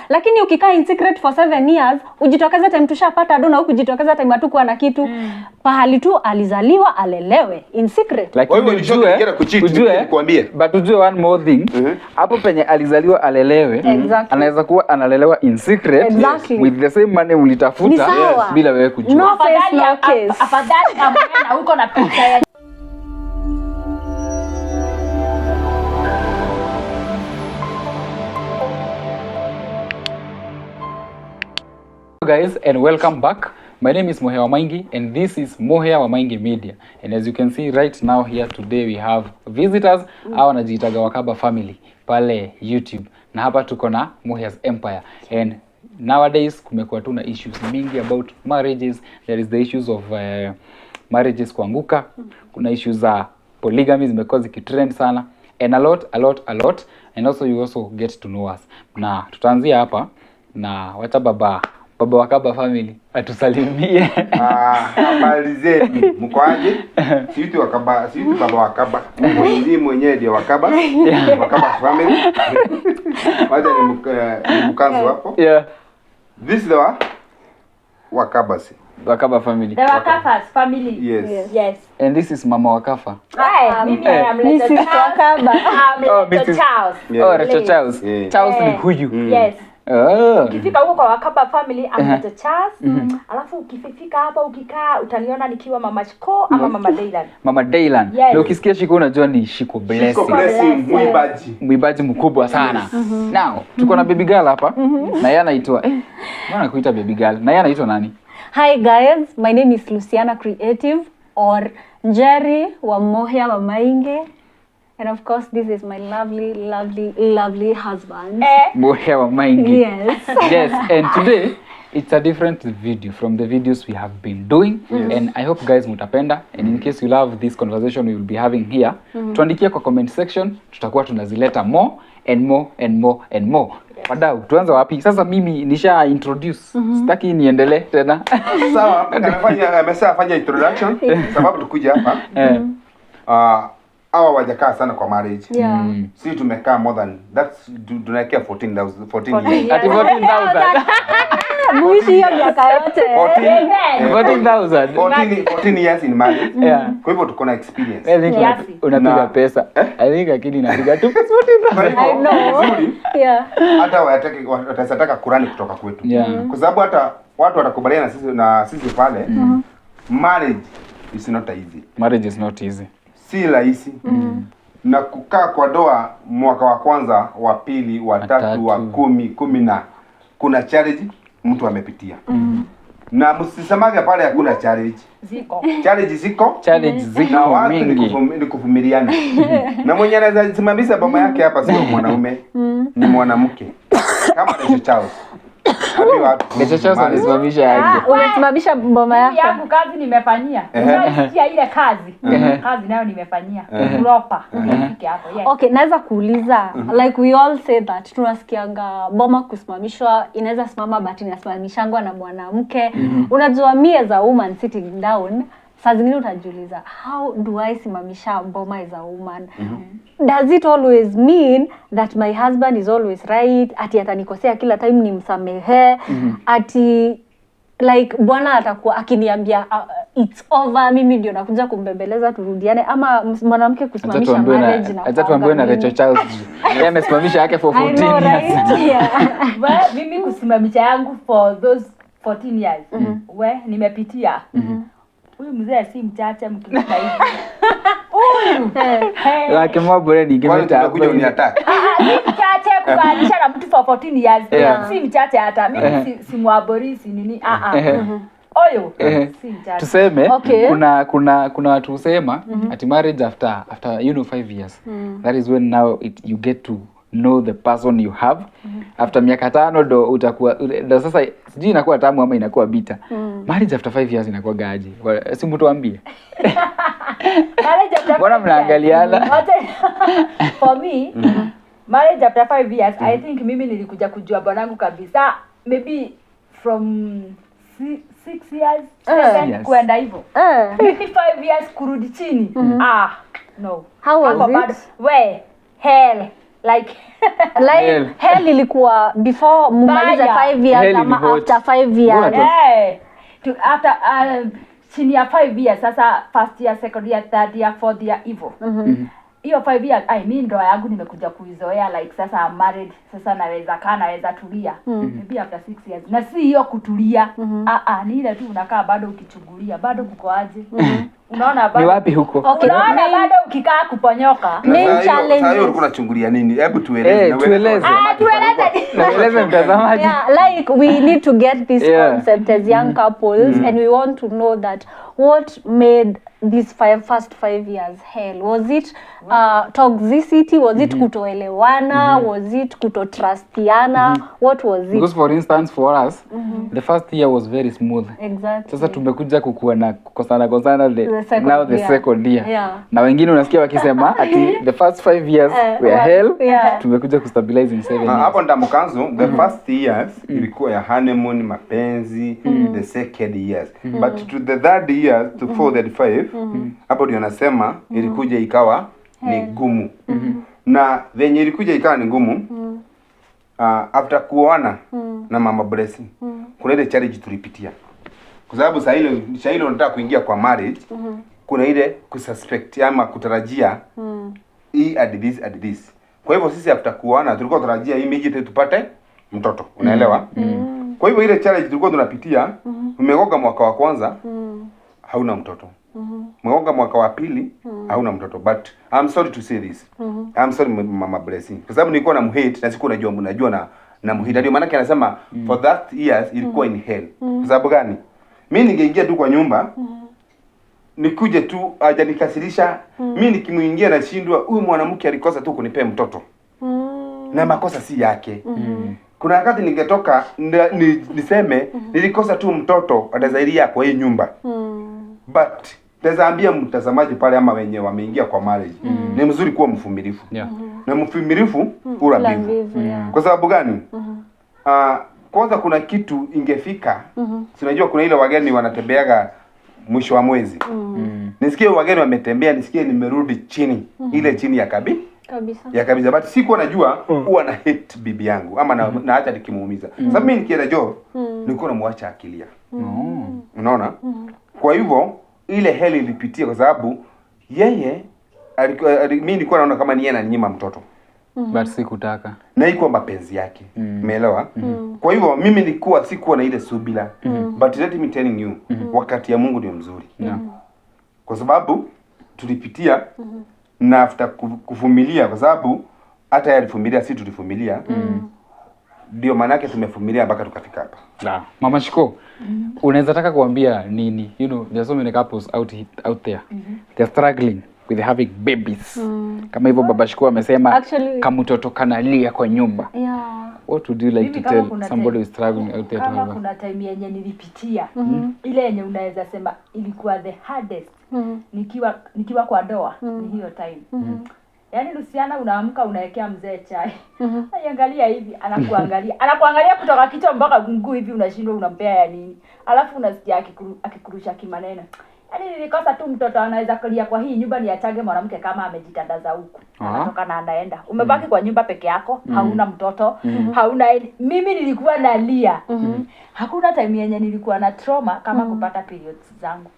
Lakini ukikaa in secret for 7 years, ujitokeza time tushapata do na ukujitokeza time hatukuwa na kitu. Pahali tu alizaliwa alelewe in secret. Lakini ujue nikwambie. But ujue one more thing. Hapo penye alizaliwa alelewe, anaweza kuwa analelewa in secret with the same money ulitafuta bila wewe kujua. No face, no case. Afadhali amena huko na pesa ya guys, and welcome back. My name is Mohe wa Mangi and this is Mohe wa Mangi Media. And as you can see right now here today we have visitors. Hawa wanajiitaga Wakaba family pale YouTube. Na hapa tuko na Mohe's Empire. And nowadays kumekuwa tu na issues mingi about marriages. There is the issues of marriages kuanguka. Kuna issues za polygamy zimekuwa zikitrend sana. And a lot. And also you also get to know us. Na tutaanzia hapa na wacha baba Wakaba family atusalimie. Habari zenu, mko aje? Sisi Wakaba, sisi baba Wakaba. Mimi mwenyewe ndiye Wakaba. Wakaba family. Wacha ni mkazo hapo. Yeah. This is the Wakabas. Wakaba family. The Wakafa's family. Yes. And this is Mama Wakafa. Hi, mimi am Mrs. Wakaba. Mr. Charles. Oh, Rachel Charles. Charles ni huyu. Yes. Oh. Ukifika huko kwa Wakaba family Mr. Charles. Alafu ukifika hapa ukikaa utaniona nikiwa Mama Chiko ama Mama Daylan. Mama Daylan. Yes. Na ukisikia Shiko unajua ni Shiko Blessing. Shiko Blessing Mwibaji mkubwa sana. Now, tuko na baby girl hapa. Na yeye anaitwa mbona kuita baby girl? Na yeye anaitwa nani? Hi guys, my name is Luciana Creative or Jerry wa Mohe wa Mangi. And of course, this is my lovely husband. Mohe wa Mangi. Yes. Yes, and today it's a different video from the videos we have been doing. And I hope guys mutapenda. And in case you love this conversation we will be having here, tuandikie kwa comment section, tutakuwa tunazileta more and more. Wadau, tuanze wapi? Sasa mimi nisha introduce. Sitaki niendelee tena. Sawa, amefanya introduction sababu tukuja hapa. Hawa wajakaa sana kwa marriage. Sisi tumekaa more than that's tunaekea 14 years. Ati 14,000. Muishi hiyo miaka yote. 14,000. 14 years in marriage. Kwa hivyo tuko na experience. Unapiga pesa. I think akili inapiga tu 14,000. I know. Hata watataka Qurani kutoka kwetu. Kwa sababu hata watu watakubaliana na sisi pale. Marriage is not easy. Marriage is not easy. Si rahisi. Na kukaa kwa doa mwaka wa kwanza, wa pili, wa tatu, wa 10 na kuna challenge mtu amepitia. Na msisemage pale hakuna challenge. Challenge ziko mingi. Ni kuvumiliana. Na mwenye anaweza simamisha boma yake hapa sio mwanaume, ni mwanamke. Kama Rachel Charles. Rachel Charles anasimamisha yake. Unasimamisha boma yako. Yangu kazi nimefanyia. Unasikia ile kazi. Kazi nayo nimefanyia. Proper. Nifike hapo. Yes. Okay, naweza kuuliza like we all say that tunasikianga boma kusimamishwa inaweza simama but inasimamishangwa na mwanamke. Unajua me as a woman sitting down, saa zingine utajiuliza how do I simamisha boma as a woman? Does it always mean that my husband is always right? Ati atanikosea kila time nimsamehe? Ati like bwana atakuwa akiniambia it's over, mimi ndio nakuja kumbembeleza turudiane, ama mwanamke kusimamisha marriage na acha tuambiwe na Rachel Charles. Yeye amesimamisha yake for 14 years. Mimi kusimamisha yangu for those 14 years. Nimepitia. Huyu mzee si mchache mkimta hivi. Like mabore ni kimeta hapo ni attack. Si mchache kubadilisha na mtu for 14 years. Si mchache hata mimi si mwaborisi nini Oyo si mchache. Tuseme kuna watu usema ati marriage after 5 years. That is when now you get to know the person you have. After miaka 5 ndo utakuwa sasa sijui inakuwa tamu ama inakuwa bitter. Marriage after 5 years inakuwa gaji. Si mtu ambie. Marriage after bwana mnaangaliana. For me, marriage after 5 years, I think mimi nilikuja kujua bwanangu kabisa maybe from 6 years, 7 kwenda hivyo. Maybe 5 years kurudi chini. No. How was it? Hell. like hell ilikuwa before mumalize 5 years ama after 5 years. After chini ya 5 years sasa first year, second year, third year, fourth year hivyo. Hiyo 5 years ndoa yangu nimekuja kuizoea, like sasa I'm married, sasa naweza tulia. Maybe after 6 years. Na si hiyo kutulia. Ni ile tu unakaa bado ukichungulia, bado kuko aje. Unaona bado. Ni wapi huko? Okay, unaona bado ukikaa kuponyoka. Main challenge. Sasa hiyo ulikuwa unachungulia nini? Hebu tueleze. Tueleze mtazamaji. Yeah, like we need to get this concept as young couples, and we want to know that what made these first 5 years hell. Was it toxicity? Was it kutoelewana? Was it kutotrustiana? What was it? Because for instance for us, the first year was very smooth. Exactly. Sasa tumekuja kukua na kukosana now the second year. Yeah. Na wengine unasikia wakisema ati the first 5 years were hell. Tumekuja kustabilize in 7 years. Hapo ndamkanzo the first years ilikuwa ya honeymoon, mapenzi, the second years. But to the third year to 4 that 5 hapo ndio nasema ilikuja ikawa ni gumu. Na venye ilikuja ikawa ni ngumu after kuona na mama Blessing kuna ile challenge tulipitia. Kwa sababu saa ile unataka kuingia kwa marriage, kuna ile kususpect ama kutarajia hii at this. Kwa hivyo sisi after kuona tulikuwa tunatarajia immediately tupate mtoto, unaelewa? Kwa hivyo ile challenge tulikuwa tunapitia, umeoga mwaka wa kwanza hauna mtoto. Umeoga mwaka wa pili hauna mtoto, but I'm sorry to say this. I'm sorry mama Blessing. Kwa sababu nilikuwa na mhate na sikuwa najua na mhate. Ndio maana anasema for that years ilikuwa in hell. Kwa sababu gani? Mimi ningeingia tu kwa nyumba nikuje tu hajanikasirisha, mimi nikimuingia na shindwa huyu mwanamke alikosa tu kunipea mtoto. Na makosa si yake. Kuna wakati ningetoka niseme nilikosa tu mtoto atazailia kwa hii nyumba. But tazaambia mtazamaji pale ama wenye wameingia kwa marriage, ni mzuri kuwa mvumilivu. Na mvumilivu ula mbivu. Kwa sababu gani? Kwanza kuna kitu ingefika. Sinajua kuna ile wageni wanatembeaga mwisho wa mwezi. Nisikie wageni wametembea, nisikie nimerudi chini. Ile chini ya kabisa. Ya kabisa. But sikuwa najua huwa na hate bibi yangu ama na acha nikimuumiza. Sababu mimi nikienda job nilikuwa namwacha akilia. Unaona? Kwa hivyo ile heli ilipitia kwa sababu yeye mimi nilikuwa naona kama ni yeye ananinyima mtoto. But sikutaka. Na iko mapenzi yake. Umeelewa? Kwa hivyo mimi nilikuwa sikuwa na ile subira. But let me telling you, wakati ya Mungu ndio mzuri. Kwa sababu tulipitia na after kuvumilia, kwa sababu hata yeye alivumilia, sisi tulivumilia. Ndio maana yake tumevumilia mpaka tukafika hapa. Mama Shiko, unaweza taka kuambia nini? You know, there are so many couples out there. They're struggling with having babies. Kama hivyo baba Shiko amesema kama mtoto kanalia kwa nyumba. What would you like to tell somebody who is struggling out there to have? Kama kuna time yenye nilipitia, ile yenye unaweza sema ilikuwa the hardest. Nikiwa kwa ndoa ni hiyo time. Yaani Luciana unaamka unaekea mzee chai. Angalia hivi, anakuangalia kutoka kichwa mpaka mguu hivi, unashindwa unampea ya nini. Alafu unasikia akikurusha kimaneno. Yaani nilikosa tu mtoto anaweza kulia kwa hii nyumba, ni atage mwanamke kama amejitandaza huku. Anatoka na anaenda. Umebaki kwa nyumba peke yako, hauna mtoto, hauna mimi nilikuwa nalia. Hakuna time yenye nilikuwa na trauma kama kupata periods zangu.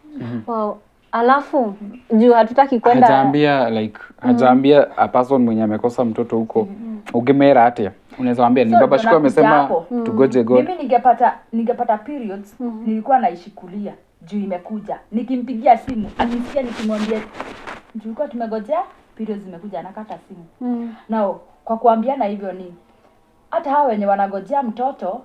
Wow. Alafu juu hatutaki kwenda hajaambia a person mwenye amekosa mtoto huko ugemera hata unaweza ambia ni baba Shiko amesema tugoje God. Mimi ningepata periods nilikuwa naishi kulia juu imekuja, nikimpigia simu akisikia nikimwambia tulikuwa tumegojea periods zimekuja, anakata simu. Nao kwa kuambiana hivyo ni hata hao wenye wanagojea mtoto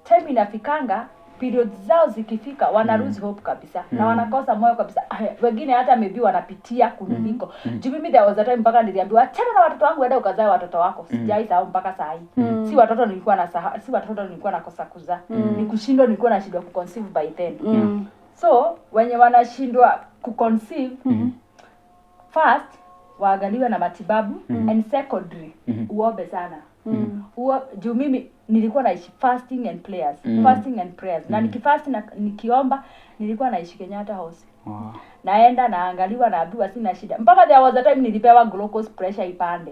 time inafikanga periods zao zikifika wana lose hope kabisa na wanakosa moyo kabisa. Wengine hata maybe wanapitia kuniliko. Juu mimi there was a time mpaka niliambiwa achana na watoto wangu, enda ukazae watoto wako. Sijai sahau mpaka saa hii. Si watoto nilikuwa nakosa kuzaa. Ni kushindwa, nilikuwa nashindwa kuconceive by then. So wenye wanashindwa kuconceive first waangaliwe na matibabu and secondary uombe sana. Juu mimi nilikuwa naishi fasting and prayers. Na nikifast na nikiomba nilikuwa naishi Kenyatta House. Naenda naangaliwa naambiwa sina shida. Mpaka there was a time nilipewa glucose pressure ipande.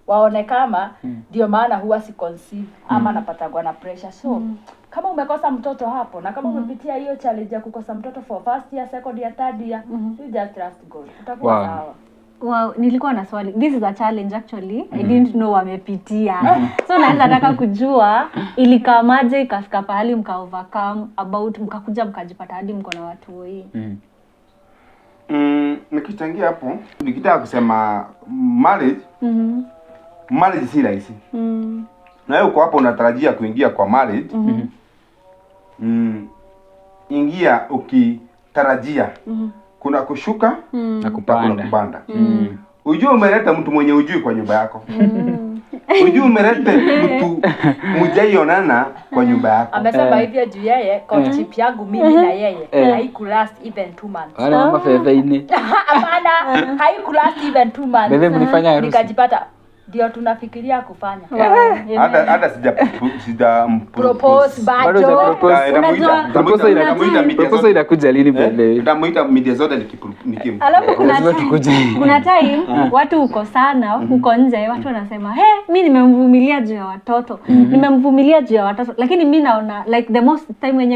Waone kama ndio maana huwa si conceive ama napatagwa na pressure. So kama umekosa mtoto hapo na kama umepitia hiyo challenge ya kukosa mtoto for first year, second year, third year, you just trust God. Utakuwa sawa. Wow, nilikuwa na swali. This is a challenge actually. I didn't know wamepitia. So naweza nataka kujua ilikamaje ikafika pahali mka overcome about mkakuja mkajipata hadi mko na watu hii. Nikichangia hapo, nikitaka kusema marriage. Marriage si rahisi. Na wewe uko hapo unatarajia kuingia kwa marriage. Ingia ukitarajia kuna kushuka na kupanda. Ujue umeleta mtu mwenye ujui kwa nyumba yako. Ujue umeleta mtu mjaionana kwa nyumba yako. Amesema hivyo juu yeye courtship yangu mimi na yeye haikulast even 2 months. Wale mama feveine. Hapana, haikulast even 2 months. Bebe mlifanya harusi. Nikajipata ndio tunafikiria kufanya. Hata sija propose bado bado. Proposal inakuja lini mbele? Nitamuita media zote nikim. Alafu kuna time watu uko sana huko nje watu wanasema mimi nimemvumilia juu ya watoto. Nimemvumilia juu ya watoto. Lakini mimi naona like the most time when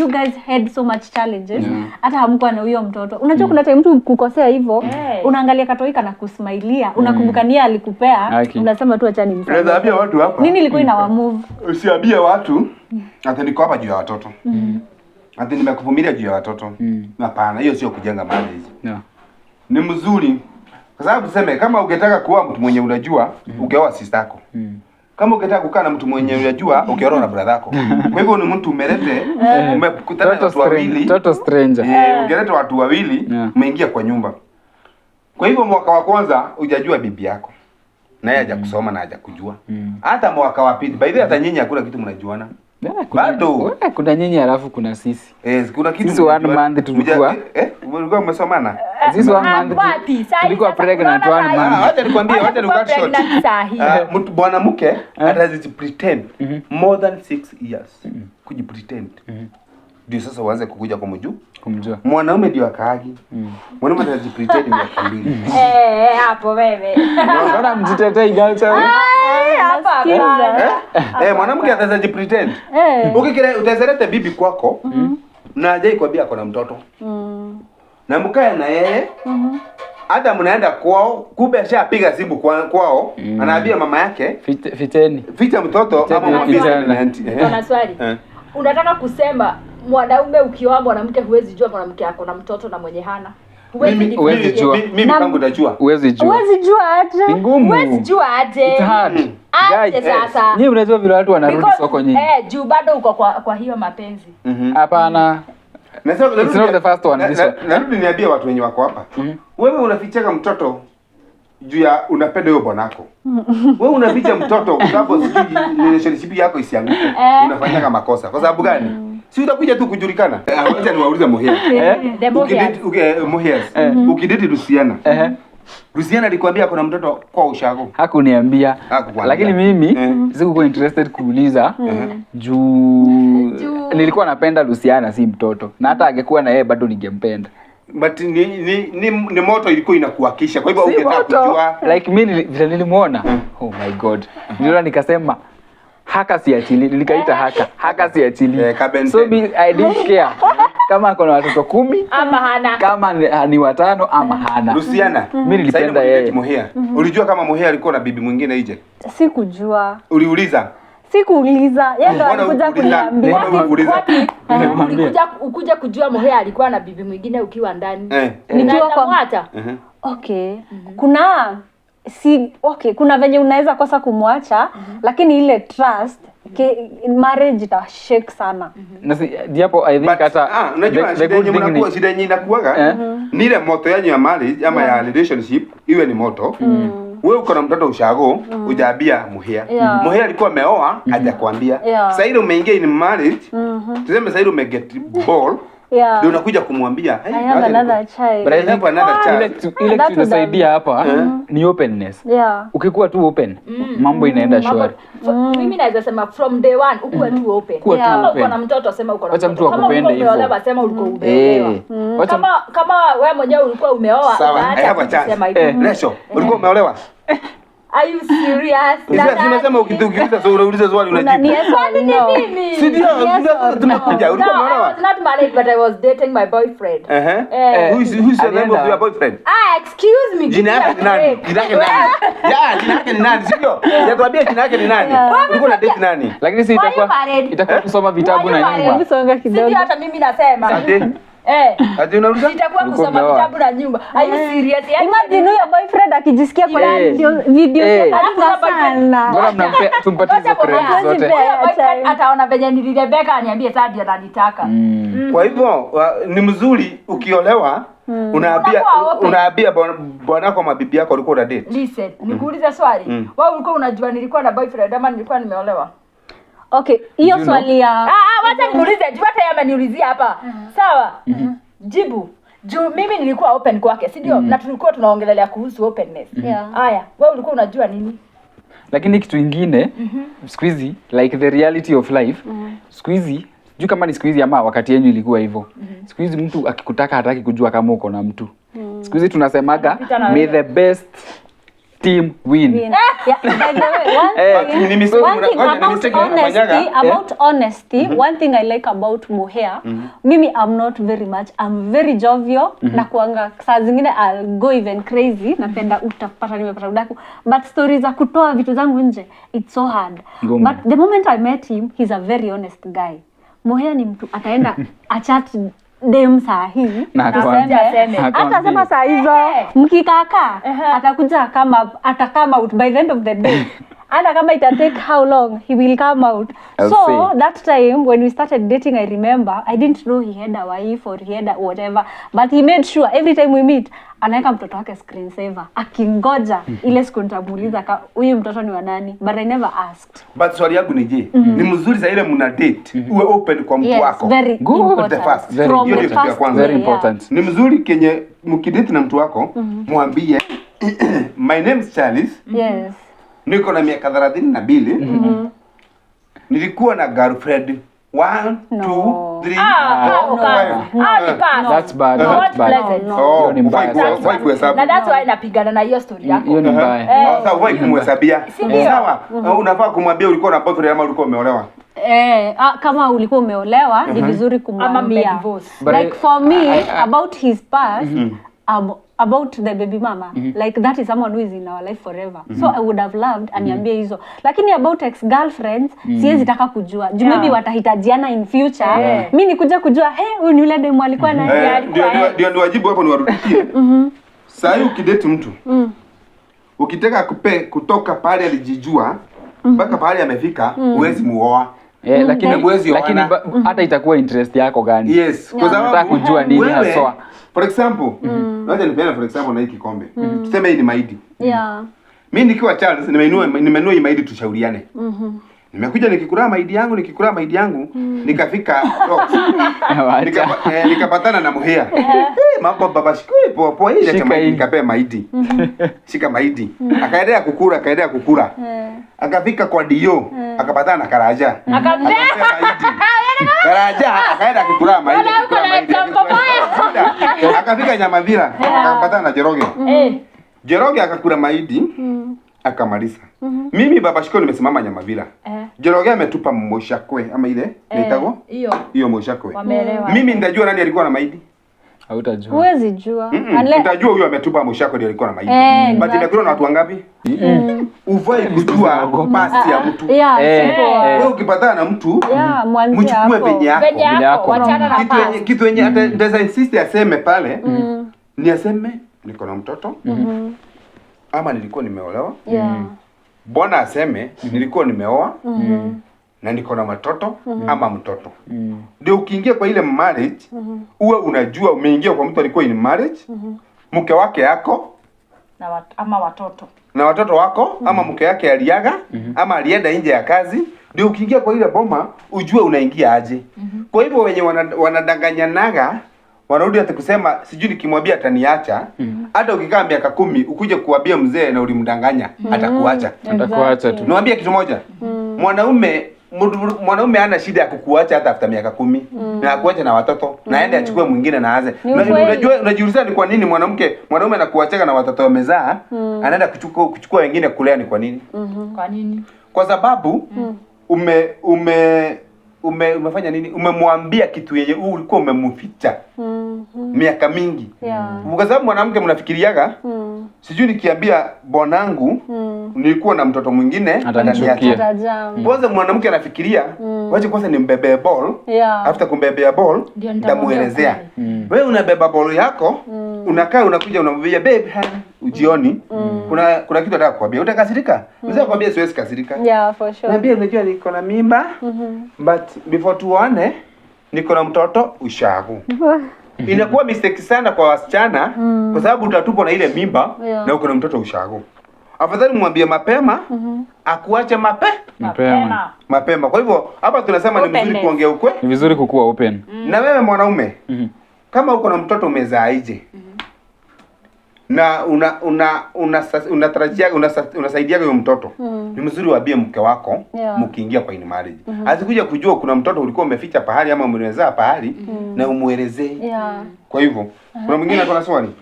you guys had so much challenges hata hamkuwa na huyo mtoto. Unajua kuna time mtu kukosea hivyo unaangalia katoika na kusmailia. Unakumbuka nia alikupea. Unasema tu acha nimsaidie. Unaweza watu hapa. Nini ilikuwa ina move? Usiambie watu ati niko hapa juu ya watoto. Ati nimekuvumilia juu ya watoto. Hapana, hiyo sio kujenga marriage. Ni mzuri. Kwa sababu tuseme kama ungetaka kuwa mtu mwenye unajua, ungeoa sister yako. Kama ungetaka kukaa na mtu mwenye unajua, ungeoa na brother yako. Kwa hivyo ni mtu umelete, umekutana na watu wawili. Total stranger. Ungeleta watu wawili, umeingia kwa nyumba. Kwa hivyo mwaka wa kwanza hujajua bibi yako. Naye haja kusoma na haja kujua. Hata mwaka wa pili, by the way hata nyinyi hakuna kitu mnajuana. Bado kuna nyinyi alafu kuna sisi. Kuna kitu. Sisi 1 month tulikuwa. Ulikuwa umesomana? Sisi 1 month tulikuwa pregnant 1 month. Wacha nikwambie, wacha nikat short. Mtu mwanamke atazi pretend more than 6 years. Kujipretend. Ndio sasa uanze kukuja kumjua. Mwanaume ndio akaagi. Mwanaume atazi pretend miaka 2. Hapo wewe. Unaona mjitetei galcha. Hapa. Mwanamke atazi pretend. Ukikira utazalete bibi kwako na hajai kwambia ako na mtoto. Na mkae na yeye. Hata mnaenda kwao, kumbe ashapiga simu kwao, anaambia mama yake, ficha mtoto ama mwambie. Kuna swali. Unataka kusema mwanaume ukioa mwanamke huwezi jua mwanamke ako na mtoto na mwenye hana? Huwezi jua. Mimi pangu najua. Huwezi jua aje? Huwezi jua aje? It's hard. Aje sasa. Nyinyi unajua vile watu wanarudi soko nyinyi. Juu bado uko kwa hiyo mapenzi. Hapana. It's not the first one. Narudi niambie watu wenye wako hapa. Wewe unafichaka mtoto juu ya unapenda huyo bwanako. Wewe unaficha mtoto sababu sijui relationship yako isianguke. Unafanya makosa. Kwa sababu gani? Si utakuja tu kujulikana. Wacha niwaulize Mohea. Ukidate Luciana. Luciana alikwambia kuna mtoto kwa ushago? Hakuniambia. Lakini mimi sikuwa interested kuuliza juu nilikuwa napenda Luciana si mtoto. Na hata angekuwa na yeye bado ningempenda. But ni moto ilikuwa inakuhakisha. Kwa hivyo ungetaka kujua like mimi vile nilimuona. Oh my god. Niliona nikasema haka siachili, nilikaita haka siachili. So I didn't care kama ako na watoto 10 ama hana, kama ni 5 ama hana. Luciana, mimi nilipenda yeye. Mohea. Ulijua kama Mohea alikuwa na bibi mwingine nje? Sikujua. Uliuliza? Sikuuliza. Yeye ndo alikuja kuniambia. Ukuja kujua Mohea alikuwa na bibi mwingine ukiwa ndani. Nijua kwa hata. Okay. Kuna venye unaweza kosa kumwacha lakini ile trust marriage ita shake sana. Na diapo I think hata unajua shida yenyewe inakuaga ni ile moto yanyu ya marriage ama ya relationship iwe ni moto. Wewe uko na mtoto ushago hujaambia Mohea. Mohea alikuwa ameoa hajakwambia. Sasa ile umeingia in marriage tuseme sasa ile umeget ball Yeah. ndio unakuja kumwambia I have another child. But I think ile kitu inasaidia hapa ni openness. Yeah. Ukikuwa tu open, mambo inaenda shwari. Mimi naweza sema from day one ukuwe tu open. Kama uko na mtoto sema uko na mtoto. Mtu akupende hivyo. Kama uko sema ulikuwa umeolewa. Kama wewe mwenyewe ulikuwa umeoa, sema hivyo. Lesho, ulikuwa umeolewa? Are you serious? Sasa unasema ukiuliza swali unajibu. Mimi. Si ndio? Tunakuja. Ulikuwa umeolewa? I was not married but I was dating my boyfriend. Who's the name of your boyfriend? Excuse me. Jina yake ni nani? Jina yake ni nani? Ya, jina yake ni nani? Sio? Nakwambia jina yake ni nani? Ulikuwa na date nani? Lakini si itakuwa kusoma vitabu na nyumba. Hebu songa kidogo. Sisi hata mimi nasema. Ati unauliza? Sitakuwa kusoma vitabu na nyumba. Are you serious? Imagine your boyfriend akijisikia kwa video sana. Bora mnampea tumpatie hizo credit zote. Ataona venye nilibeka aniambie sasa ndio ananitaka. Kwa hivyo ni mzuri ukiolewa unaambia bwanako mabibi yako ulikuwa una date. Listen, nikuulize swali. Wewe ulikuwa unajua nilikuwa na boyfriend ama nilikuwa nimeolewa? Okay, hiyo swali ya wacha niulize, juu hata yeye ameniulizia hapa. Sawa? Jibu. Juu mimi nilikuwa open kwake, si ndio? Na tulikuwa tunaongelelea kuhusu openness. Haya, wewe ulikuwa unajua nini? Lakini kitu kingine, siku hizi like the reality of life, siku hizi juu kama ni siku hizi ama wakati yenyu ilikuwa hivyo. Siku hizi mtu akikutaka hataki kujua kama uko na mtu. Siku hizi tunasemaga may the best team win. Yeah, by the way, about honesty, one thing I like about Mohea, mimi I'm not very much, I'm very jovial, na kuanga saa zingine I'll go even crazy, napenda utapata nimepata udaku, but stories za kutoa vitu zangu nje, it's so hard. But the moment I met him, he's a very honest guy. Mohea ni mtu ataenda achat dem saa hii atasema saa hizo mkikaka atakuja kama out by the end of the day. Hata kama ita take how long, he will come out. So that time when we started dating, I remember I didn't know he had a wife or he had a whatever, but he made sure every time we meet anaweka mtoto wake screen saver akingoja ile siku nitamuuliza huyu mtoto ni wa nani, but I never asked. But swali yangu ni je, ni mzuri za ile mna date uwe open kwa mtu wako? Very good. Very important. Ni mzuri kenye mkidate na mtu wako mwambie my name is Charles. Yes. Niko na miaka 32. Nilikuwa na girlfriend 1 2 3 4 5. That's bad. Oh, why kuhesabu? Na that's why napigana na hiyo story yako. Hiyo ni mbaya. Sasa why kumhesabia? Sawa. Unafaa kumwambia ulikuwa na boyfriend ama ulikuwa umeolewa. Kama ulikuwa umeolewa ni vizuri kumwambia. Like for me about his past, about the baby mama, like that is someone who is in our life forever. So I would have loved aniambie hizo. Lakini about ex-girlfriends, siwezi taka kujua. Juu maybe watahitajiana in future. Mimi nikuja kujua, huyu ni yule demu alikuwa na ndio wajibu hapo ni warudishie. Sasa ukidate mtu, ukitaka kutoka pale alijijua mpaka pale amefika, huwezi muoa. Lakini hata itakuwa interest yako gani? Yes, kwa sababu nataka kujua nini haswa. For example, ngoja nipeane for example na hiki kikombe. Tuseme hii ni maidi. Mimi nikiwa Charles nimenunua hii maidi tushauriane. Nimekuja nikikula maidi yangu nikafika nikapatana na Mohea. Mambo baba shikoi poa ile kama nikapea maidi. Shika maidi. Akaendelea kukula. Akafika kwa Dio, akapatana na Karaja. Karaja akaenda kukula maidi. Akafika Nyamavira, akapatana na Jeroge. Jeroge akakula maidi. Akamaliza. Mimi baba shiko nimesimama Nyamavira. Jeroge ametupa moshakwe ama ile naitago? Hiyo moshakwe. Mimi nitajua nani alikuwa na maidi? Hautajua. Huwezi jua. Nitajua huyo ametupa moshakwe ndiye alikuwa na maidi. But imekula na watu wangapi? Uvai kujua pasi ya mtu. Wewe ukipatana na mtu, mchukue penye yako. Wachana na pasi. Kitu yenye hata ndeza insist aseme pale, ni aseme niko na mtoto. Ama nilikuwa nimeolewa. Bwana aseme nilikuwa nimeoa na niko na watoto ama mtoto. Ndio ukiingia kwa ile marriage, uwe unajua umeingia kwa mtu alikuwa in marriage, mke wake yako ama watoto. Na watoto wako ama mke yake aliaga ama alienda nje ya kazi, ndio ukiingia kwa ile boma ujue unaingia aje. Kwa hivyo wenye wanadanganyanaga wanarudi hata kusema sijui nikimwambia ataniacha. Hata ukikaa miaka 10 ukuje kuambia mzee na ulimdanganya atakuacha. Atakuacha tu. Niwaambie kitu moja. Mwanaume hana shida ya kukuacha hata after miaka 10 na akuacha na watoto na aende achukue mwingine na aanze. Unajiuliza ni kwa nini mwanaume anakuacha na watoto wamezaa anaenda kuchukua wengine kulea ni kwa nini? Kwa nini? Kwa sababu umefanya nini? Umemwambia kitu yenye ulikuwa umemficha miaka mingi. Kwa sababu mwanamke mnafikiriaga sijui nikiambia bwanangu nilikuwa na mtoto mwingine ataniacha. Kwanza mwanamke anafikiria wacha kwanza nimbebe ball. After kumbebea ball nitamuelezea. Wewe unabeba ball yako unakaa unakuja unamwambia babe ujioni kuna kitu nataka kukwambia. Utakasirika? Mzee akwambia siwezi kasirika. For sure. Naambia unajua niko na mimba but before tuone niko na mtoto ushago. Inakuwa mistake sana kwa wasichana kwa sababu utatupwa na ile mimba na uko na mtoto ushago. Afadhali mwambie mapema akuache mapema. Kwa hivyo hapa tunasema ni vizuri kuongea ukweli. Ni vizuri kukuwa open. Na wewe mwanaume kama uko na mtoto umezaa nje na unasaidia huyo mtoto ni mzuri waambie mke wako mkiingia kwa in marriage. Asikuja kujua kuna mtoto ulikuwa umeficha pahali ama umezaa pahali na umuelezee. Kwa hivyo kuna mwingine akona swali?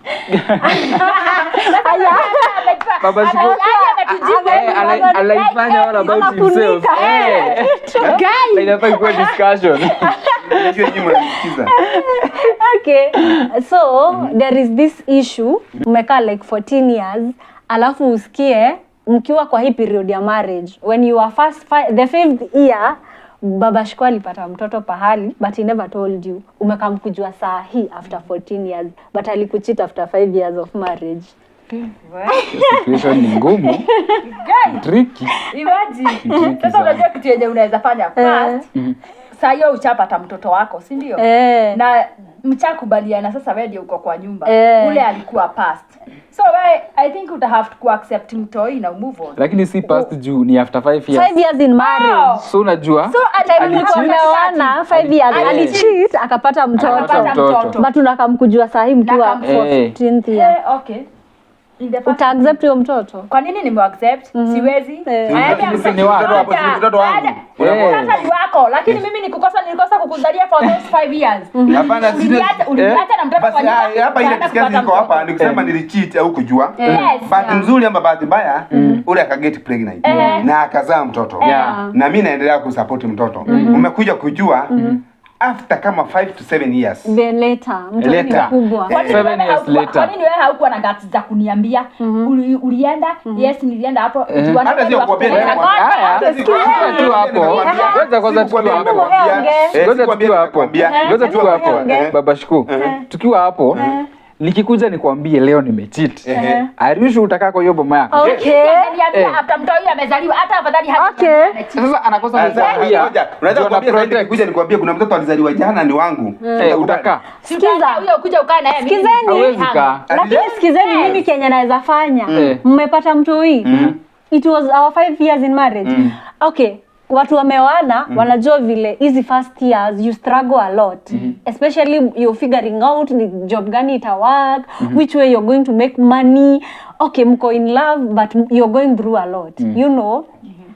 Baba Shiko anaifanya all about himself. Guys, inafaa kuwa discussion. Unajua nyinyi mnasikiza. Okay, so there is this issue. Umekaa like 14 years alafu usikie mkiwa kwa hii period ya marriage when you are the 5th year Baba Shiko alipata mtoto pahali but he never told you. Umekam kujua saa hii after 14 years but alikucheat after 5 years of marriage. Situation ni ngumu. Tricky. Imagine. Sasa unajua kitu yenye unaweza fanya first. Sasa hiyo uchapata mtoto wako, si ndio? Na mchakubaliana sasa wewe ndio uko kwa nyumba. Ule alikuwa past. So I think you have to accept mtoi na move on. Lakini si past juu ni after 5 years. 5 years in marriage. So unajua? So alipoana 5 years alicheat akapata mtoto. But unakamkujua saa hii mkiwa 14th year. Okay. Uta accept huyo mtoto? Kwa nini nimeaccept? Siwezi. Ni wako. Mtoto wangu. Sasa ni wako, lakini mimi nilikosa kukuzalia for those 5 years. Hapana, uliacha na mtoto kwa nyumba. Hapa ile discussion iko hapa ni kusema nilicheat au kujua. Bahati nzuri ama bahati mbaya ule akaget pregnant na akazaa mtoto. Na mimi naendelea kusupport mtoto. Umekuja kujua after kama 5 to 7 years. Then later. Mtoto mkubwa. 7 years later. Kwa nini wewe haukuwa na guts za kuniambia? Ulienda? Yes, nilienda hapo. Hata sio kuambia. Tu hapo. Ngoja kwanza tukiwa hapo. Ngoja tukiwa hapo. Baba Shiko. Tukiwa hapo. Nikikuja nikwambie leo nimecheat. Arishu utakaa kwa hiyo boma yako. Okay. After mtoto huyu amezaliwa hata afadhali Sasa anakosa kukwambia. Unaweza kuambia sasa nikikuja nikwambie kuna mtoto alizaliwa jana ni wangu. Utakaa. Sikiza huyo kuja ukaa na yeye. Sikizeni. Lakini sikizeni mimi Kenya naweza fanya. Mmepata mtoi. It was our 5 years in marriage. Okay. Watu wameoana wanajua vile hizi first years you struggle a lot, especially you figuring out ni job gani ita work, which way you're going to make money. Okay, mko in love but you're going through a lot, you know,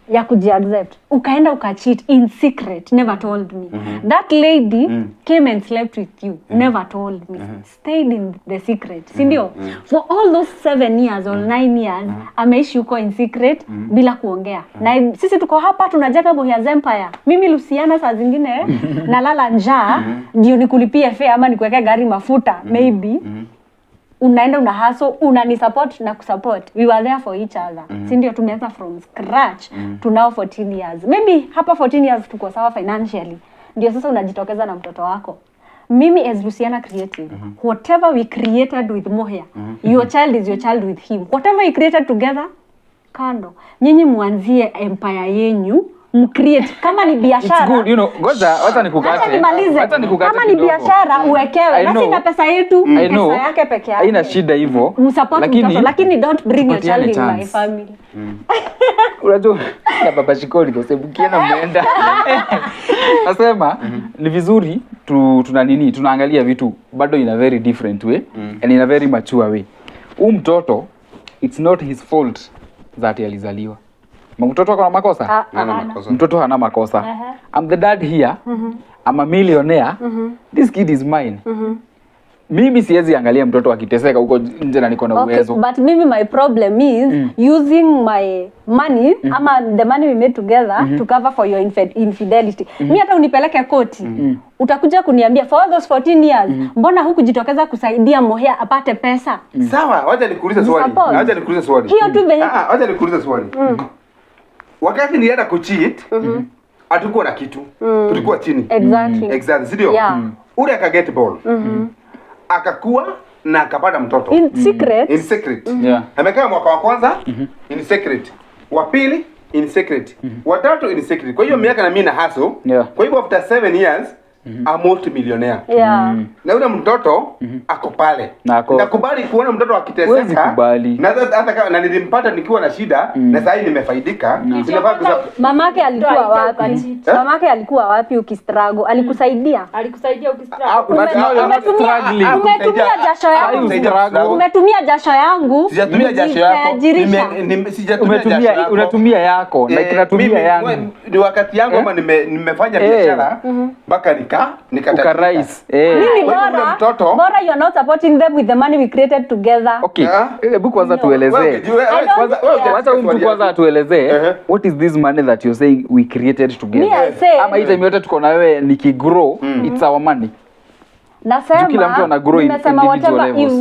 ya kujiaccept. Ukaenda ukacheat in secret, never told me. That lady came and slept with you, never told me. Stayed in the secret, si ndio? For all those 7 years or 9 years ameishi uko in secret bila kuongea. Na sisi tuko hapa tunajenga Bohia Empire. Mimi Luciana saa zingine nalala njaa ndio nikulipie fare ama nikuwekea gari mafuta maybe. Unaenda una hustle, unani support na kusupport. We were there for each other. Si ndio tumeanza from scratch to now 14 years. Maybe hapa 14 years tuko sawa financially. Ndio sasa unajitokeza na mtoto wako. Mimi as Luciana Creative, whatever we created with Mohea, your child is your child with him. Whatever we created together, kando. Nyinyi muanzie empire yenyu, mcreate. Kama ni biashara. It's good, you know, ngoja wacha nikukate. Wacha nikukate. Kama ni biashara uwekewe. Na si na pesa yetu, pesa yake peke yake. Haina shida hivyo. Msupport mtoto, lakini don't bring your child in my family. Unajua na baba shikoli kwa sababu kiana muenda. Nasema ni vizuri tunaangalia vitu bado in a very different way and in a very mature way. Mtoto, it's not his fault that alizaliwa. Mtoto ako na makosa? Mtoto hana makosa. I'm the dad here. I'm a millionaire. This kid is mine. Mimi siwezi angalia mtoto akiteseka huko nje na niko na uwezo. But mimi my problem is using my money ama the money we made together to cover for your infidelity. Mimi hata unipeleke koti. Utakuja kuniambia for all those 14 years mbona hukujitokeza kusaidia Mohea apate pesa? Sawa, wacha nikuulize swali. Hiyo tu venye. Wacha nikuulize swali. Wakati nilienda kucheat, hatukuwa na kitu. Tulikuwa chini. Exactly. Ndio. Ule akaget ball. Akakuwa na akapata mtoto. In secret. Yeah. Amekaa mwaka wa kwanza in secret. Wa pili in secret. Wa tatu in secret. Kwa hiyo miaka na mimi na hustle. Kwa hivyo after 7 years a multi-millionaire. Na yule mtoto ako pale. Nakubali kuona mtoto akiteseka. Na hata kama nilimpata nikiwa na shida na sasa nimefaidika. Mamake alikuwa wapi? Mamake alikuwa wapi ukistruggle? Alikusaidia umetumia jasho yangu. Umetumia jasho yangu. Sijatumia jasho yako. Sijatumia unatumia yako na inatumia yangu. Ni wakati yangu kama nimefanya biashara mpaka Ukarais. Mimi bora you're not supporting them with the money we created together. Okay. Hebu kwanza tuelezee. Kwanza tuelezee what is this money that you're saying we created together? Ama hii time yote tuko na wewe nikigrow, it's our money. Nasema kila mtu ana grow nimesema whatever if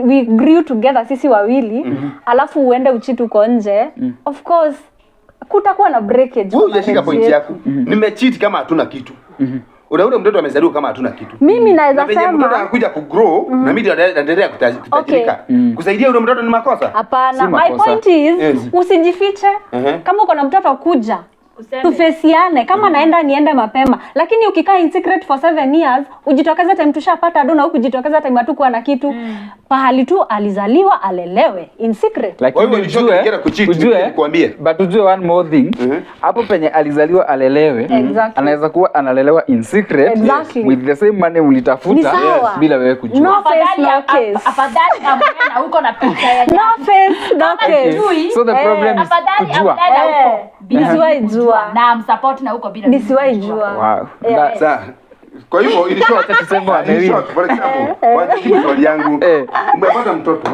we grew together sisi wawili alafu uende uchitu uko nje of course kutakuwa na breakage. Wewe unashika point yako. Nimecheat kama hatuna kitu. Ule mtoto amezaliwa kama hatuna kitu. Mimi naweza sema mtoto anakuja kugrow na mimi naendelea kutajirika. Kusaidia ule mtoto ni makosa? Hapana. My point is usijifiche. Kama uko na mtoto kuja tufesiane kama niende mapema, lakini ukikaa in secret for 7 years ujitokeza time tushapata dona huku jitokeza time hatukuwa na kitu pahali tu alizaliwa alelewe in secret. Lakini ujue but ujue one more thing hapo penye alizaliwa alelewe anaweza kuwa analelewa in secret with the same money ulitafuta bila wewe kujua. No face no case. Afadhali na huko na picha ya no face no case. So the problem is kujua. Nisiwahi jua na msupport na huko bila nisiwahi jua. Wow. Sasa kwa hivyo ili short tuseme amewin. For example, wajibu swali yangu. Umepata mtoto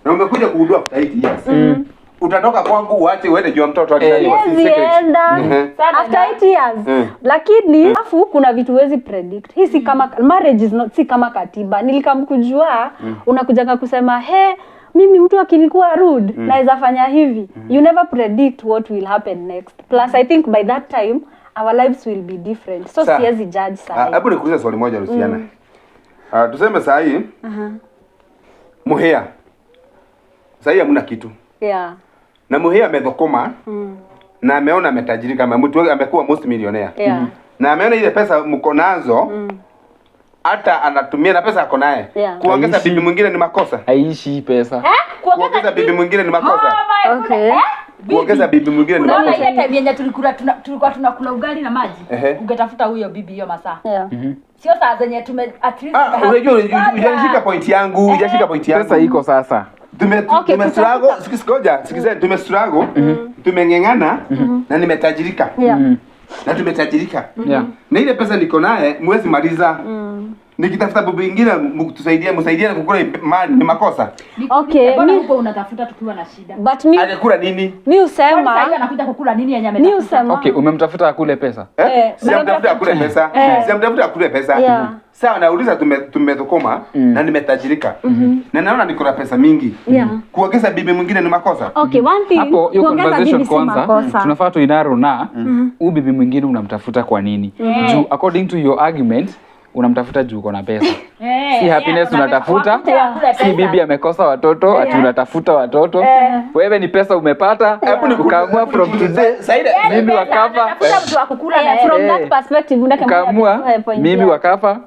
na umekuja kuudua after 8 years. Utatoka kwangu uache uende jua mtoto akizaliwa after 8 years. Lakini afu kuna vitu huwezi predict. Hii si kama marriage is not si kama katiba. Nilikamkujua unakuja kusema mimi mtu akinikuwa rude naweza fanya hivi. You never predict what will happen next. Plus I think by that time our lives will be different. So siwezi judge sana. Hebu nikuulize swali moja Luciana. Tuseme saa hii Mohea. Saa hii hamna kitu. Na Mohea amedhokoma na ameona ametajirika, amekuwa most millionaire. Na ameona ile pesa mko nazo hata anatumia na pesa ako naye. Kuongeza bibi mwingine ni makosa? Aishi pesa. Kuongeza bibi mwingine ni makosa? Okay. Kuongeza bibi mwingine ni makosa. Unaona ile time yenye tulikuwa tunakula ugali na maji. Ungetafuta huyo bibi hiyo masaa. Sio saa zenye at least unajua hujashika point yangu, Pesa iko sasa. Tumestruggle, sikizeni tumestruggle, tumengengana na nimetajirika. Na tumetajirika. Na ile pesa niko naye mwezi maliza. Nikitafuta bibi nyingine msaidie na kukula mali ni makosa. Okay, mbona huko unatafuta tukiwa na shida? But mimi alikula nini? Mimi usema sasa anakuja kukula nini yenye ametafuta? Okay, umemtafuta akule pesa? Siamtafuta akule pesa. Siamtafuta akule pesa. Sawa, nauliza tumedhokoma na nimetajirika. Na naona niko na pesa mingi. Kuongeza bibi mwingine ni makosa? Okay, one thing. Hapo hiyo conversation kwanza tunafaa tu inaro na bibi mwingine unamtafuta kwa nini? Juu according to your argument unamtafuta juu uko na pesa. Si Yeah, happiness unatafuta, kula si pesa. bibi amekosa watoto ati unatafuta watoto. Wewe ni pesa umepata, ukaamua from today mimi wakafa. Tafuta mtu wa kukula na From that perspective unataka Ukaamua mimi wakafa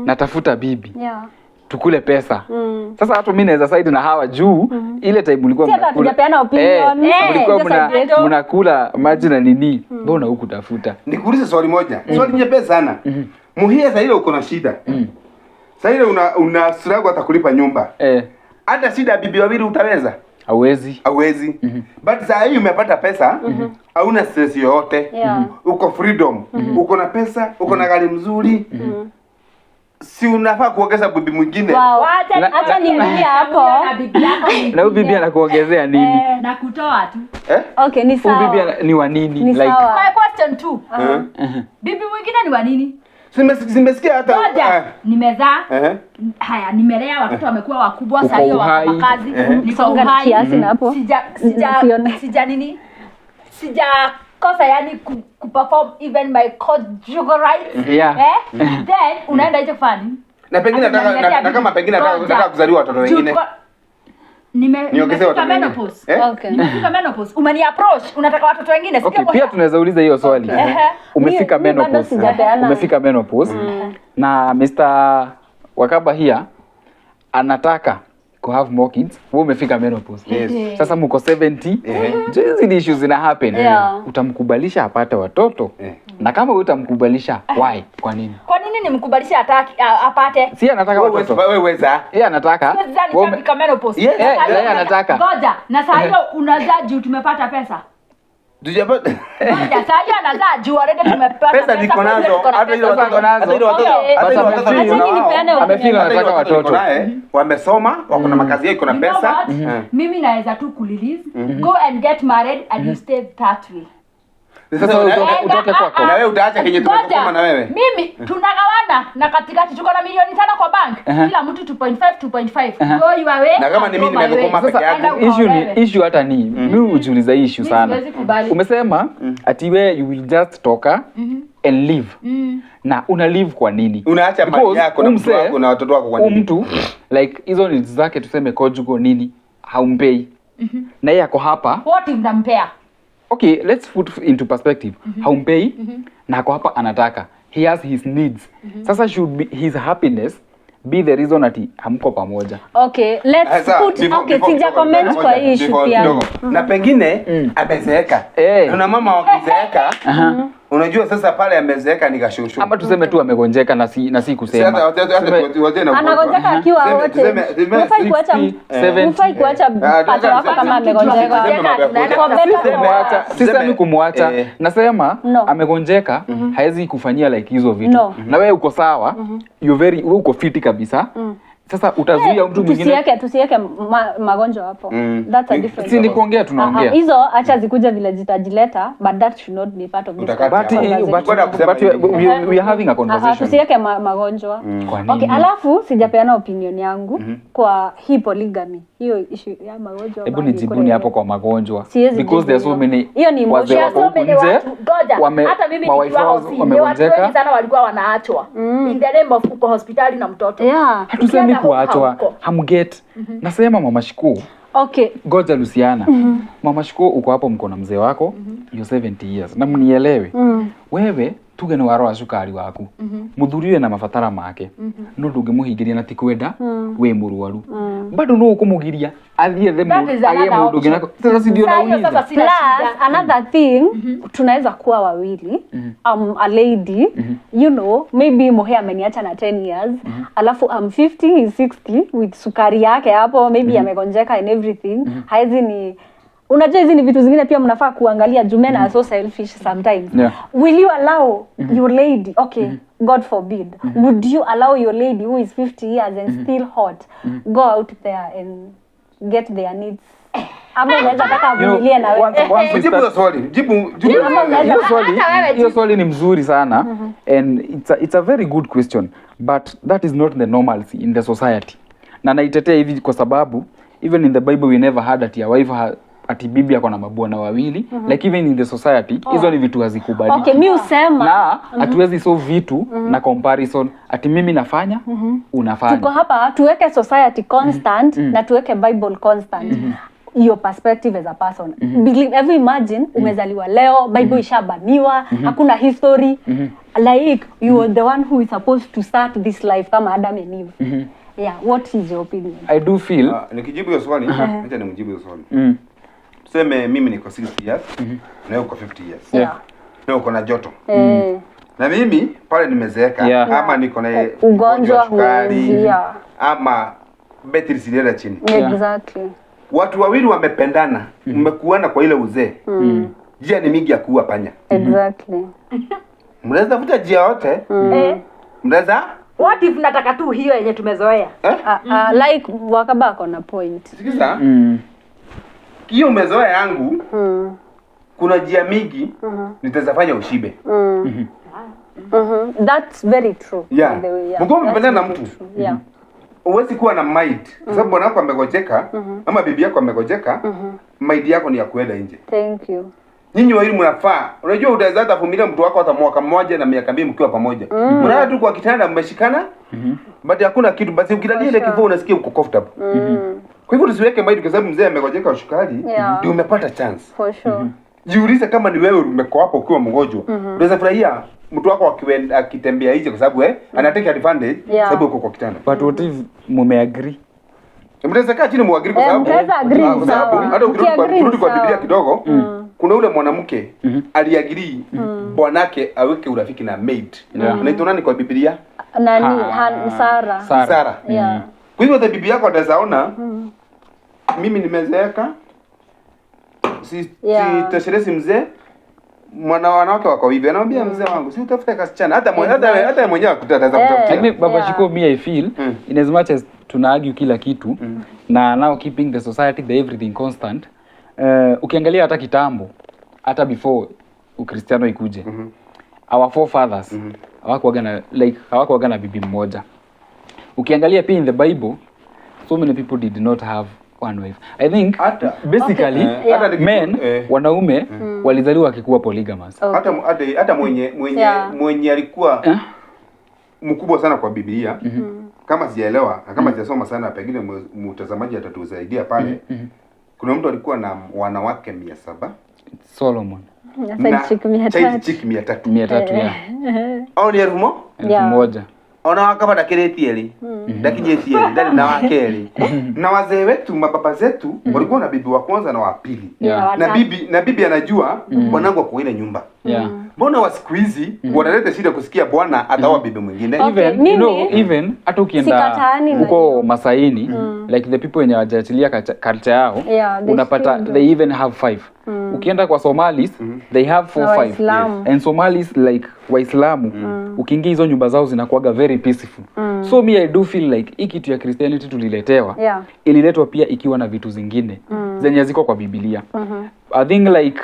natafuta bibi. Yeah. Tukule pesa. Sasa hata mimi naweza side na hawa juu ile time ulikuwa Sasa tujapeana opinion. mlikuwa mnakula maji na nini? Mbona huku tafuta? Nikuulize swali moja. Swali nyepesi sana. Muhia sasa ile uko na shida. Sasa ile una struggle hata kulipa nyumba. Hata shida ya bibi wawili utaweza? Hauwezi. But sasa hii umepata pesa, hauna stress yoyote. Uko freedom. Uko na pesa, uko na gari mzuri. Si unafaa kuongeza bibi mwingine. Wow. Acha niingia hapo. Na huyu bibi anakuongezea nini? Na kutoa tu. Okay, ni sawa. Huyu bibi ni wa nini? Ni sawa. My question too. Bibi mwingine ni wa nini? Simesikia hata nimezaa. Haya, nimelea watoto wamekuwa wakubwa sasa hiyo wako kazi. Niko uhai kiasi na hapo. Sija nini? Sija kosa yani kuperform even my conjugal rights. Then unaenda hicho fani. Na pengine nataka kama pengine nataka kuzaliwa watoto wengine. Nimefika menopause. Okay. Nimefika menopause. Umeni approach, unataka watoto wengine. Okay, pia tunaweza uliza hiyo swali. Umefika menopause. Umefika menopause. Na Mr. Wakaba here anataka to have more kids. Wewe umefika menopause. Yes. Sasa mko 70. Hizi issues zina happen. Utamkubalisha apate watoto? Na kama utamkubalisha, why? Kwa nini? Kwa nini nimkubalisha apate? Si anataka watoto. Wewe weza. Yeye anataka. Wewe umefika menopause. Yeye anataka. Ngoja, na sasa hiyo unazaa juu tumepata pesa. Tujapata. Ngoja, sasa hiyo anazaa juu already tumepata Pesa niko nazo. Hata ile watoto nazo. Amefeel anataka watoto. Wamesoma, wako na makazi yao, iko na pesa. Mimi naweza tu kurelease, go and get married and you stay that way. Sasa utoke kwako. Na wewe utaacha kenye tumekoma na wewe. Mimi tunagawana na katikati tuko na milioni 5 kwa bank. Kila mtu 2.5. Go your way. Na kama ni mimi nimekoma peke yangu. Issue hata ni mimi hujiuliza issue sana. Umesema ati wewe you will just toka and live. Na una live kwa nini? Unaacha mali yako na mtu wako na watoto wako kwa nini? Mtu like hizo needs zake tuseme conjugal nini haumpei. Na yeye ako hapa. What if nampea? Okay, let's put into perspective. Haumpei na ako hapa anataka. He has his needs. Sasa should be his happiness be the reason ati hamko pamoja. Okay, let's put sija comment kwa hii issue pia. Na pengine amezeeka. Na mama wakizeeka, unajua sasa pale amezeeka nikashushu. Ama tuseme tu amegonjeka na si kusema. Anagonjeka akiwa wote. Mfai kuacha pato wako kama amegonjeka. Sisemi kumwacha. Nasema amegonjeka haezi kufanyia like hizo vitu. Na wewe uko sawa, uko fiti kabisa. Sasa utazuia mtu mwingine. Tusiweke magonjwa hapo. That's a different. Si ni kuongea tunaongea. Hizo acha zikuja vile zitajileta, but that should not be part of this. But we are having a conversation. Tusiweke magonjwa. Okay, alafu sijapeana opinion yangu kwa hii polygamy. Hiyo issue ya magonjwa. Hebu nijibuni hapo kwa magonjwa. Because there are so many. Hiyo ni emotion. Hata mimi ni watu wengi sana walikuwa wanaachwa. In the name of uko hospitali na mtoto. Hatusemi kuachwa, hamget. Nasema mama Shiko. Okay. Goja Luciana. Mama Shiko uko hapo mko na mzee wako, you're 70 years. Na mnielewe. Wewe tuge ni waro wa cukari waku. Muthuriwe na mafatara make. No ndungimuhingiria na tikwenda we murwaru. Bado no ukumugiria athie themu agie mundu ngina. Sasa si ndio nauliza. Plus another thing tunaweza kuwa wawili. A lady, you know, maybe Mohe ameniacha na 10 years. Alafu I'm 50, he's 60 with sukari yake hapo, maybe amegonjeka and everything. Haizi ni unajua hizi ni vitu zingine pia mnafaa kuangalia. Men are so selfish sometimes. Will you allow your lady, okay, God forbid, would you allow your lady who is 50 years and still hot go out there and get their needs? Ama unaweza taka avumilie na wewe. Jibu swali. Jibu hiyo swali ni mzuri sana. And it's a very good question, but that is not the normalcy in the society. Na naitetea hivi kwa sababu even in the Bible we never had that your wife ati bibi ako na mabwana wawili like even in the society hizo ni vitu hazikubaliki. Okay, mimi usema na hatuwezi so vitu na comparison ati mimi nafanya unafanya. Tuko hapa tuweke society constant na tuweke Bible constant. Your perspective as a person. Believe, every imagine umezaliwa leo, Bible ishabaniwa, hakuna history. Like you are the one who is supposed to start this life kama Adam and Eve. Yeah, what is your opinion? I do feel nikijibu hiyo swali, acha nimjibu hiyo swali. Tuseme mimi niko 60 years, na uko 50 years. Yeah. Na uko na joto. Na mimi pale nimezeeka ama niko na ugonjwa wa sukari ama betri zilienda chini. Exactly. Watu wawili wamependana, mmekuana kwa ile uzee. Jia ni mingi ya kuua panya. Exactly. Mnaweza vuta jia yote. Mnaweza? What if nataka tu hiyo yenye tumezoea? Like wakabako na point. Sikiza? Hiyo umezoea yangu. Kuna jia mingi nitazafanya ushibe. That's very true. Yeah. Mko mpendana na mtu. Yeah. Uwezi kuwa na maid. Kwa sababu bwana wako amegojeka ama bibi yako amegojeka, maid yako ni ya kuenda nje. Thank you. Nyinyi wawili mnafaa. Unajua utaweza hata vumilia mtu wako hata mwaka mmoja na miaka 2 mkiwa pamoja. Mnaenda tu kwa kitanda mmeshikana. But hakuna kitu, basi ukilalia ile kifua unasikia uko comfortable. Kwa hivyo tusiweke maid kwa sababu mzee amegojeka ushukari, ndio umepata chance. For sure. Jiulize kama ni wewe umeko hapo ukiwa mgonjwa. Unaweza furahia mtu wako akitembea nje kwa sababu anataka advantage sababu uko kwa kitanda. But what if mumeagree? Mnaweza kaa chini muagree kwa sababu hata ukirudi kwa Biblia kidogo kuna ule mwanamke aliagree bwanake aweke urafiki na maid. Unaitwa nani kwa Biblia? Nani? Sara. Yeah. Kwa hivyo bibi yako atazaona mimi nimezeeka. Si tasheresi mzee. Wanawake wako hivi anamwambia mzee wangu si utafute kasichana hata mwenyewe akutataza kutafuta. Lakini baba Shiko, me I feel in as much as tuna argue kila kitu na now keeping the society the everything constant, ukiangalia hata kitambo hata before Ukristiano ikuje our forefathers hawakuwaga na bibi mmoja. Ukiangalia pia in the Bible so many people did not have one wife. I think basically men wanaume walizaliwa wakikuwa polygamous. Hata mwenye alikuwa mkubwa sana kwa Biblia kama sijaelewa na kama sijasoma sana pengine mtazamaji atatusaidia pale. Kuna mtu alikuwa na wanawake 700. Solomon. Na chiki 300. Au ni 1000? Ona wakaba dakiretieli dakinyetieli ndani na wakeli na wazee wetu mababa zetu walikuwa na bibi wa kwanza na wa pili na bibi anajua bwanangu kwa ile nyumba. Mbona wa siku hizi wanaleta shida kusikia bwana ataoa bibi mwingine? Even you know, even hata ukienda huko Masaini like the people wenye wajatilia culture yao unapata they even have 5. Ukienda kwa Somalis they have 4 5 and Somalis like Waislamu ukiingia hizo nyumba zao zinakuwaga very peaceful. So me I do feel like hii kitu ya Christianity tuliletewa ililetwa pia ikiwa na vitu zingine zenye ziko kwa Biblia. I think like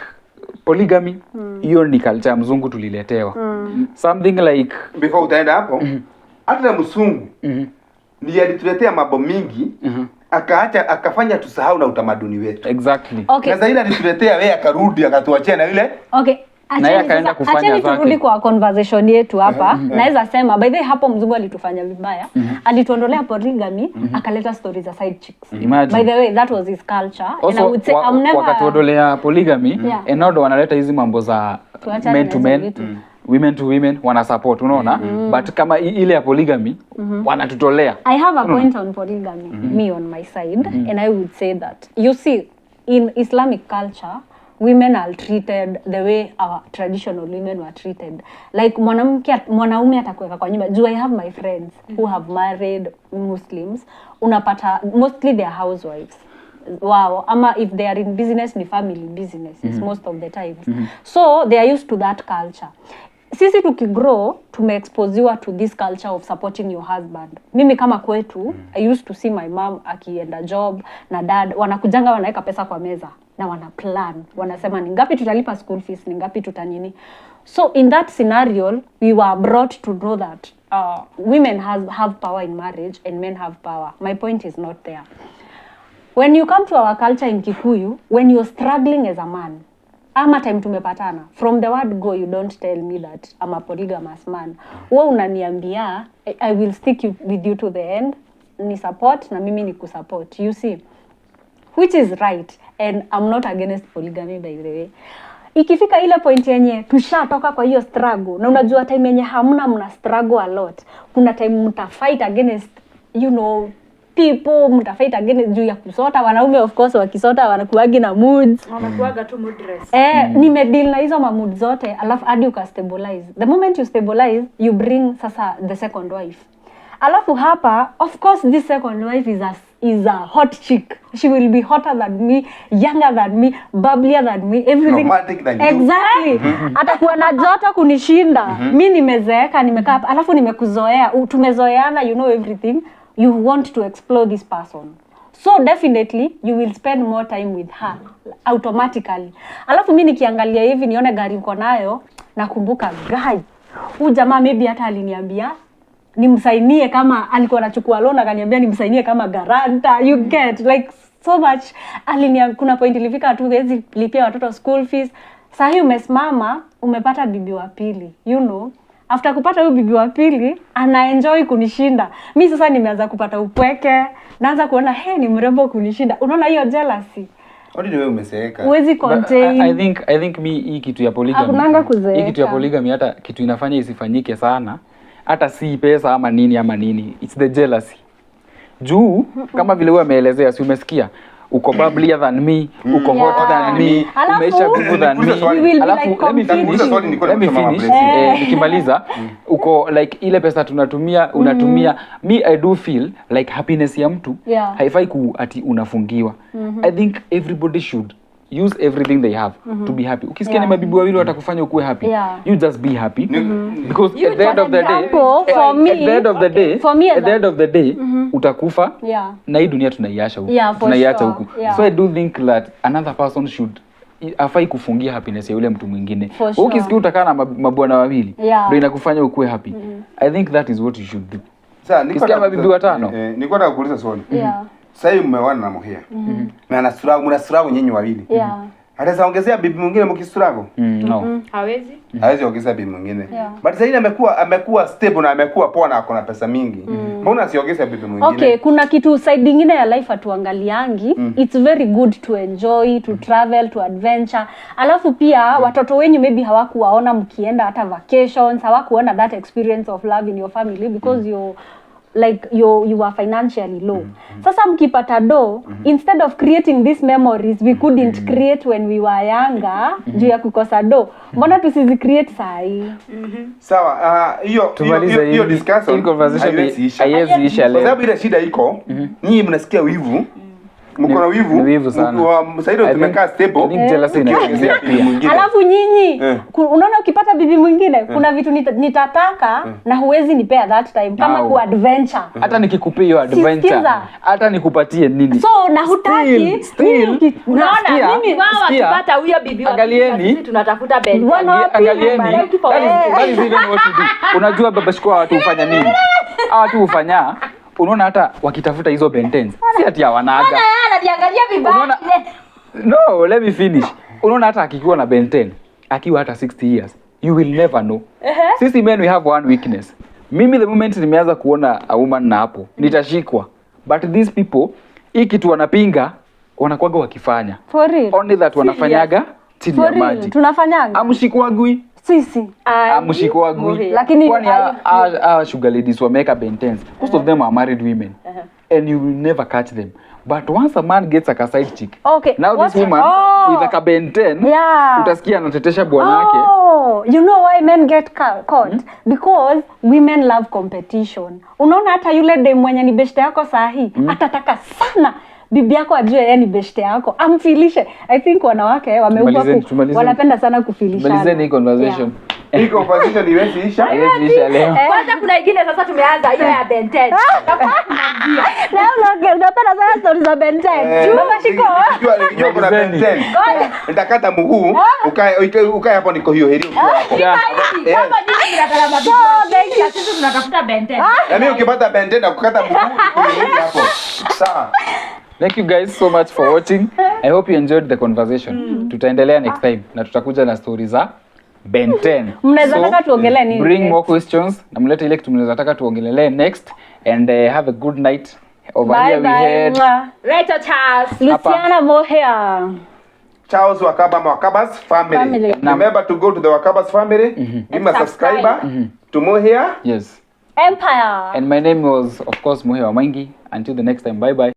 polygamy hiyo ni culture mzungu tuliletewa. Something like before utaenda hapo hata mzungu ndiye alituletea mambo mingi akaacha akafanya tusahau na utamaduni wetu. Exactly. Okay. Na zaidi alituletea wewe akarudi akatuachia na ile. Okay. Acheni turudi kwa conversation yetu hapa. Naweza sema by the way hapo mzungu alitufanya vibaya. Alituondolea polygamy akaleta stories za side chicks. By the way that was his culture. Also, and I would say I'm never wakatuondolea polygamy and now wanaleta hizi mambo za men to men, women to women wana support unaona but kama ile ya polygamy wanatutolea. I have a point on polygamy me on my side and I would say that you see in Islamic culture women are treated the way our traditional women were treated. Like mwanaume atakuweka kwa nyumba. Do I have my friends who have married Muslims? Unapata mostly they are housewives. Wow, ama if they are in business ni family businesses most of the times. So they are used to that culture. Sisi tukigrow tumeexposiwa to this culture of supporting your husband. Mimi kama kwetu I used to see my mom akienda job na dad wanakujanga wanaweka pesa kwa meza na wana plan, wanasema ni ngapi tutalipa school fees, ni ngapi tutanini. So in that scenario we were brought to know that women have power in marriage and men have power. My point is not there. When you come to our culture in Kikuyu, when you're struggling as a man, ama time tumepatana, from the word go, you don't tell me that I'm a polygamous man. Wewe unaniambia I will stick with you to the end, ni support na mimi ni kusupport, you see, which is right, and I'm not against polygamy by the way. Ikifika ile point yenye tushatoka kwa hiyo struggle, na unajua time yenye hamna mna struggle a lot, kuna time mta fight against, you know, people, mta fight against juu ya kusota. Wanaume of course wakisota wanakuagi na moods, wanakuaga tu moodless. Nimedeal na hizo mood zote, alafu hadi ukastabilize. The moment you stabilize, you bring sasa the second wife. Alafu hapa, of course this second wife is a hot chick. She will be hotter than me, younger than me, bubblier than me, everything. Romantic than you. Exactly. Atakuwa na joto kunishinda. Mimi nimezeeka, nimekaa hapa, alafu nimekuzoea, tumezoeana, you know everything. You want to explore this person. So definitely you will spend more time with her automatically. Alafu mimi nikiangalia hivi nione gari uko nayo, nakumbuka guy. Huyu jamaa maybe hata aliniambia nimsainie kama alikuwa anachukua loan, akaniambia nimsainie kama guarantor. You get like so much. Kuna point ilifika tu wezi lipia watoto school fees. Sasa hiyo umesimama, umepata bibi wa pili, you know. After kupata huyo bibi wa pili, ana enjoy kunishinda. Mimi sasa nimeanza kupata upweke, naanza kuona ni mrembo kunishinda. Unaona hiyo jealousy. Hadi wewe umeseeka. Huwezi contain. I think hii kitu ya polygamy. Hakunanga kuzeeka. Hii kitu ya polygamy hata kitu inafanya isifanyike sana. Hata si pesa ama nini. It's the jealousy. Juu kama vile wewe umeelezea, si umesikia? Uko bubblier than me, uko hotter than me, umesha nguvu than me. Alafu let me finish. Nikimaliza uko like ile pesa tunatumia, unatumia. Me I do feel like happiness ya mtu haifai ati unafungiwa. I think everybody should use everything they have to be happy. Ukisikia ni mabibi wawili watakufanya ukuwe happy, you just be happy. Because at the end of the day, at the end of the day, utakufa na hii dunia tunaiacha huku. So I do think that another person should afai kufungia happiness ya yule mtu mwingine. Ukisikia utakaa na mabwana wawili ndio inakufanya ukuwe happy. I think that is what you should do. Sasa niko mabibi watano. Niko nataka kuuliza swali. Sasa hivi mmewana na Mohea. Na mnasuragu nyinyi wawili. Anaweza ongezea bibi mwingine mkisuragu? No. Hawezi ongezea bibi mwingine. But sasa amekuwa stable na amekuwa poa na ako na pesa mingi. Mbona asiongezea bibi mwingine? Okay, kuna kitu side nyingine ya life atuangaliangi. It's very good to enjoy, to travel, to adventure. Alafu pia watoto wenyu maybe hawakuwaona mkienda hata vacations, hawakuona that experience of love in your family because you are financially low. Sasa mkipata do, instead of creating these memories we couldn't create when we were younger, juu ya kukosa do, mbona tusizi create sahi? Sawa, hiyo discussion haiwezi isha leo. Kwa sababu ile shida iko, nyinyi mnasikia wivu. Mko na wivu sana. Sasa tumekaa stable. Alafu nyinyi unaona ukipata bibi mwingine kuna vitu nitataka na huwezi nipea that time kama ku adventure. Hata nikikupia hiyo adventure, hata nikupatie nini? So na hutaki unaona mimi wao akipata huyo bibi wa sisi tunatafuta bed. Angalieni. That is even what to do. Unajua baba shikwa watu hufanya nini? Watu hufanya unaona hata wakitafuta hizo bentens si ati hawanaga. Anajiangalia vibaya. No, let me finish. Unaona hata akikiwa na benten, akiwa hata 60 years, you will never know. Sisi men we have one weakness. Mimi the moment nimeanza kuona a woman na hapo, nitashikwa. But these people, hii kitu wanapinga, wanakuaga wakifanya. For real. Only that wanafanyaga chini ya maji. Tunafanyaga. Amshikwagui. Sisi. Amshikwagui. Lakini kwani sugar ladies wameka bentens. Most of them are married women. And you will never catch them. But once a man gets a side chick, now this woman with a benten, utasikia anatetesha bwana wake. You know why men get caught? Because women love competition. Unaona hata yule dem mwenye ni beshte yako sahi, atataka sana bibi yako ajue yeye ni beshte yako, amfilishe. I think wanawake wameupa wanapenda sana kufilishana. Malizeni hii conversation. Hii conversation iwezi isha. Leo. Kwanza kuna ingine sasa tumeanza hiyo ya benten. Leo unapenda sana stories za benten. Mama shiko. Unajua kuna benten. Nitakata mguu, ukae hapo niko hiyo heri uko hapo. Kama nini tunataka mabibi. Sisi tunatafuta benten. Na mimi ukipata benten na kukata mguu niko hapo. Sawa. Thank you guys so much for watching. I hope you enjoyed the conversation. Tutaendelea next time na tutakuja na stories za Ben 10. Mnaweza taka tuongelee nini? Bring more questions na mlete ile kitu mnaweza taka tuongelee next and have a good night. Over Bye here we had Rachel Charles. Luciana Moher. Charles Wakaba Wakabas family. Remember to go to the Wakabas family. Give me a subscriber. To Moher. yes. Empire. And my name was of course Mohe wa Mangi. Until the next time, bye bye.